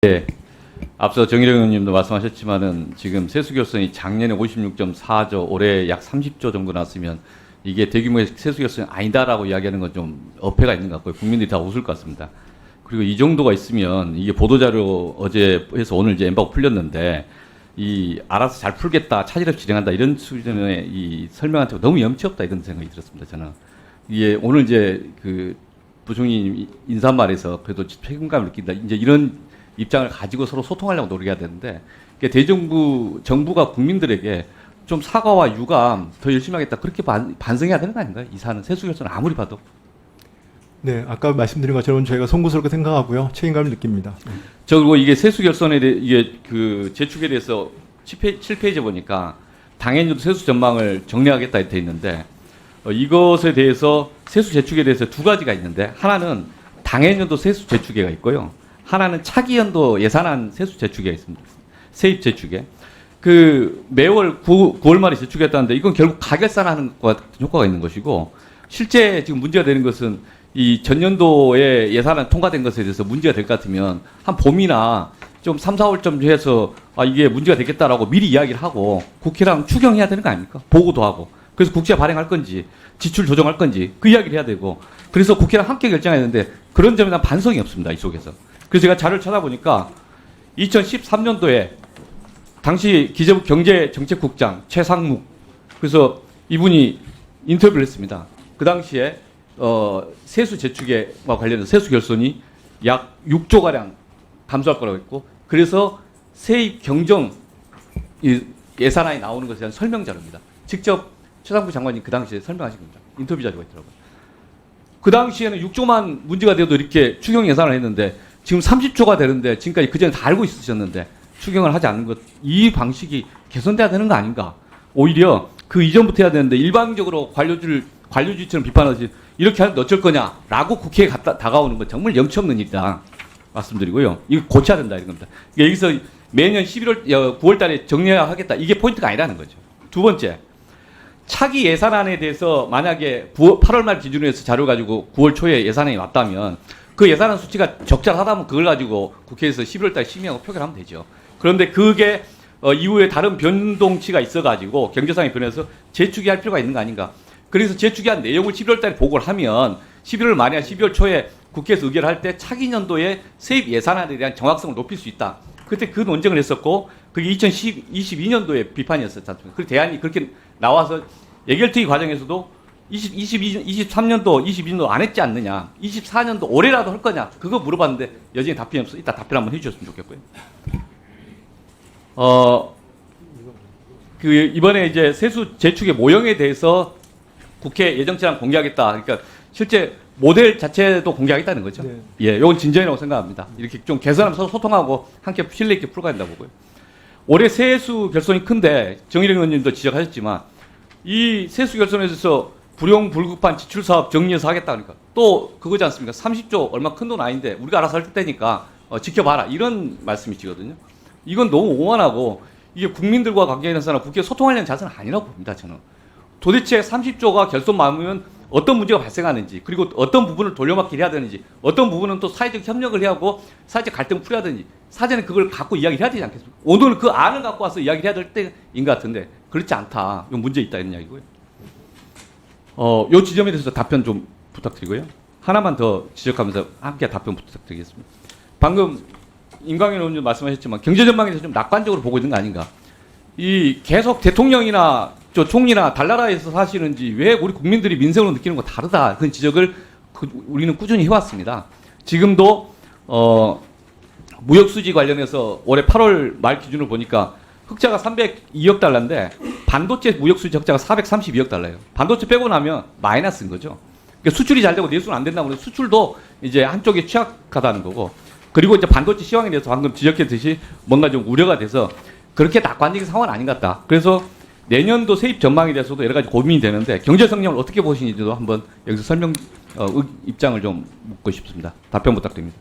네. 앞서 정일영 의원님도 말씀하셨지만은 지금 세수결손이 작년에 56.4조, 올해 약 30조 정도 나왔으면 이게 대규모의 세수결손이 아니다라고 이야기하는 건 좀 어폐가 있는 것 같고요. 국민들이 다 웃을 것 같습니다. 그리고 이 정도가 있으면 이게 보도자료 어제 해서 오늘 이제 엠바고 풀렸는데 이 알아서 잘 풀겠다, 차질 없이 진행한다 이런 수준의 이 설명한테 너무 염치 없다 이런 생각이 들었습니다. 저는 이게 오늘 이제 그 부총리 인사말에서 그래도 책임감을 느낀다. 이제 이런 입장을 가지고 서로 소통하려고 노력해야 되는데 정부가 국민들에게 좀 사과와 유감 더 열심히 하겠다 그렇게 반성해야 되는 거 아닌가요? 이 사안은 세수결손 아무리 봐도. 네, 아까 말씀드린 것처럼 저희가 송구스럽게 생각하고요, 책임감을 느낍니다. 그리고 이게 세수결손에 대해 이게 그 제축에 대해서 7페이지 보니까 당연히도 세수 전망을 정리하겠다 돼 있는데 이것에 대해서 세수 제축에 대해서 두 가지가 있는데 하나는 당해년도 세수 제축에가 있고요. 하나는 차기 연도 예산안 세수 제축에 있습니다. 세입 제축에. 그 매월 9월 말에 제축했다는데 이건 결국 가결산하는 것과 같은 효과가 있는 것이고 실제 지금 문제가 되는 것은 이 전년도에 예산안 통과된 것에 대해서 문제가 될 것 같으면 한 봄이나 좀 3, 4월쯤 해서 이게 문제가 되겠다라고 미리 이야기를 하고 국회랑 추경해야 되는 거 아닙니까? 보고도 하고. 그래서 국채 발행할 건지 지출 조정할 건지 그 이야기를 해야 되고 그래서 국회랑 함께 결정해야 되는데 그런 점에 대한 반성이 없습니다. 이 속에서. 그래서 제가 자료를 찾아보니까 2013년도에 당시 기재부 경제정책국장 최상묵 그래서 이분이 인터뷰를 했습니다. 그 당시에 세수 제축과 관련해서 세수 결손이 약 6조 가량 감소할 거라고 했고 그래서 세입 경정 예산안이 나오는 것에 대한 설명 자료입니다. 직접 최상무 장관이 그 당시에 설명하신 겁니다. 인터뷰 자료가 있더라고요. 그 당시에는 6조만 문제가 돼도 이렇게 추경 예산을 했는데 지금 30조가 되는데 지금까지 그전에 다 알고 있으셨는데 추경을 하지 않는 것 이 방식이 개선돼야 되는 거 아닌가. 오히려 그 이전부터 해야 되는데 일방적으로 관료주의처럼 비판하지 이렇게 하는데 어쩔 거냐라고 국회에 다가오는 건 정말 염치 없는 일이다 말씀드리고요. 이거 고쳐야 된다 이런 겁니다. 그러니까 여기서 매년 9월 달에 정리하겠다 이게 포인트가 아니라는 거죠. 두 번째 차기 예산안에 대해서 만약에 8월 말 기준으로 해서 자료 가지고 9월 초에 예산안이 왔다면 그 예산안 수치가 적절하다면 그걸 가지고 국회에서 11월 달 심의하고 표결하면 되죠. 그런데 그게 이후에 다른 변동치가 있어가지고 경제상의 변해서 재축이 할 필요가 있는 거 아닌가. 그래서 재축이한 내용을 11월 달에 보고를 하면 11월 말이나 12월 초에 국회에서 의결을 할 때 차기 년도에 세입 예산안에 대한 정확성을 높일 수 있다. 그때 그 논쟁을 했었고 그게 2022년도에 비판이었었지 않습니까? 그 대안이 그렇게 나와서 예결특위 과정에서도 23년도, 22년도 안 했지 않느냐. 24년도 올해라도 할 거냐. 그거 물어봤는데 여전히 답변이 없어. 이따 답변 한번 해주셨으면 좋겠고요. 이번에 이제 세수 제축의 모형에 대해서 국회 예정치랑 공개하겠다. 그러니까 실제 모델 자체도 공개하겠다는 거죠. 네. 예, 이건 진전이라고 생각합니다. 이렇게 좀 개선하면서 소통하고 함께 신뢰 있게 풀어가야 된다고 보고요. 올해 세수 결손이 큰데 정일영 의원님도 지적하셨지만 이 세수 결손에 대해서 불용불급한 지출사업 정리해서 하겠다 그러니까 또 그거지 않습니까? 30조 얼마 큰 돈 아닌데 우리가 알아서 할 테니까 지켜봐라 이런 말씀이시거든요. 이건 너무 오만하고 이게 국민들과 관계인사나 국회에 소통하려는 자세는 아니라고 봅니다. 저는 도대체 30조가 결손 많으면 어떤 문제가 발생하는지 그리고 어떤 부분을 돌려막기를 해야 되는지 어떤 부분은 또 사회적 협력을 해야 하고 사회적 갈등을 풀어야 되는지 사전에 그걸 갖고 이야기를 해야 되지 않겠습니까? 오늘 그 안을 갖고 와서 이야기를 해야 될 때인 것 같은데 그렇지 않다. 이건 문제 있다 이런 이야기고요. 요 지점에 대해서 답변 좀 부탁드리고요. 하나만 더 지적하면서 함께 답변 부탁드리겠습니다. 방금 임광현 의원님 말씀하셨지만 경제 전망에 대해서 좀 낙관적으로 보고 있는 거 아닌가. 이 계속 대통령이나 총리나 달나라에서 사시는지 왜 우리 국민들이 민생으로 느끼는 거 다르다. 그런 지적을 우리는 꾸준히 해왔습니다. 지금도 무역수지 관련해서 올해 8월 말 기준으로 보니까 흑자가 302억 달러인데 반도체 무역수지 흑자가 432억 달러예요. 반도체 빼고 나면 마이너스인 거죠. 그러니까 수출이 잘 되고 내수는 안 된다고 해서 수출도 이제 한쪽에 취약하다는 거고 그리고 이제 반도체 시황에 대해서 방금 지적했듯이 뭔가 좀 우려가 돼서 그렇게 낙관적인 상황은 아닌 것 같다. 그래서 내년도 세입 전망에 대해서도 여러 가지 고민이 되는데 경제 성장을 어떻게 보시는지도 한번 여기서 입장을 좀 묻고 싶습니다. 답변 부탁드립니다.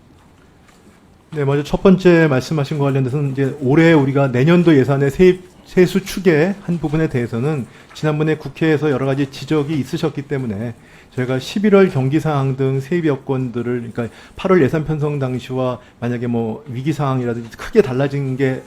네, 먼저 첫 번째 말씀하신 거 관련돼서는 이제 올해 우리가 내년도 예산의 세입 세수 추계 한 부분에 대해서는 지난번에 국회에서 여러 가지 지적이 있으셨기 때문에 저희가 11월 경기 상황 등 세입 여건들을 그러니까 8월 예산 편성 당시와 만약에 뭐 위기 상황이라든지 크게 달라진 게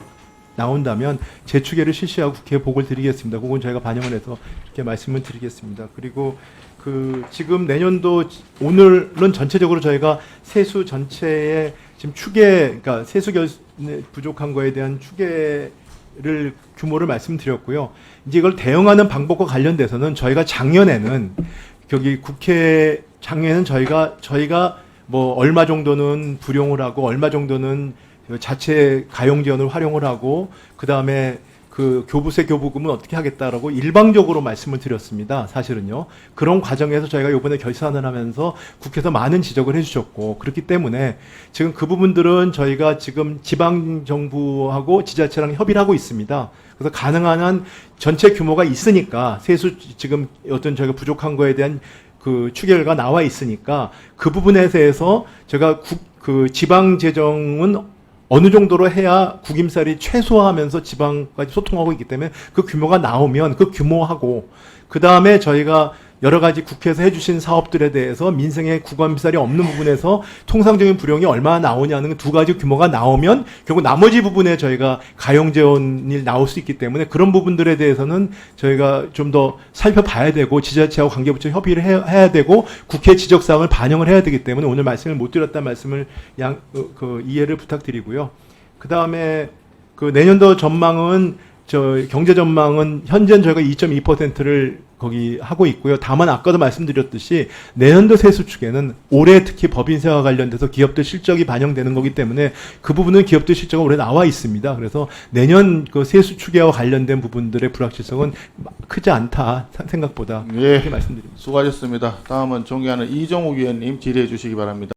나온다면 재추계를 실시하고 국회에 보고를 드리겠습니다. 그건 저희가 반영을 해서 이렇게 말씀을 드리겠습니다. 그리고 그 지금 내년도 오늘은 전체적으로 저희가 세수 전체의 지금 추계 그러니까 세수 부족한 거에 대한 추계를 규모를 말씀드렸고요. 이제 이걸 대응하는 방법과 관련돼서는 저희가 작년에는 여기 국회 작년에는 저희가 뭐 얼마 정도는 불용을 하고 얼마 정도는 자체 가용 지원을 활용을 하고 그 다음에 그 교부세 교부금은 어떻게 하겠다라고 일방적으로 말씀을 드렸습니다. 사실은요. 그런 과정에서 저희가 이번에 결산을 하면서 국회에서 많은 지적을 해주셨고 그렇기 때문에 지금 그 부분들은 저희가 지금 지방 정부하고 지자체랑 협의를 하고 있습니다. 그래서 가능한 한 전체 규모가 있으니까 세수 지금 어떤 저희가 부족한 거에 대한 그 추계가 나와 있으니까 그 부분에 대해서 제가 그 지방 재정은 어느 정도로 해야 국임살이 최소화하면서 지방까지 소통하고 있기 때문에 그 규모가 나오면 그 규모하고 그 다음에 저희가 여러 가지 국회에서 해주신 사업들에 대해서 민생의 국감살이 없는 부분에서 통상적인 불용이 얼마나 나오냐는 두 가지 규모가 나오면 결국 나머지 부분에 저희가 가용재원이 나올 수 있기 때문에 그런 부분들에 대해서는 저희가 좀 더 살펴봐야 되고 지자체하고 관계부처 협의를 해야 되고 국회 지적사항을 반영을 해야 되기 때문에 오늘 말씀을 못 드렸다는 말씀을 이해를 부탁드리고요. 그 다음에 그 내년도 전망은 경제 전망은 현재는 저희가 2.2%를 거기 하고 있고요. 다만 아까도 말씀드렸듯이 내년도 세수 추계는 올해 특히 법인세와 관련돼서 기업들 실적이 반영되는 거기 때문에 그 부분은 기업들 실적은 올해 나와 있습니다. 그래서 내년 그 세수 추계와 관련된 부분들의 불확실성은 크지 않다 생각보다 예, 그렇게 말씀드립니다. 수고하셨습니다. 다음은 존경하는 이정욱 의원님 질의해 주시기 바랍니다.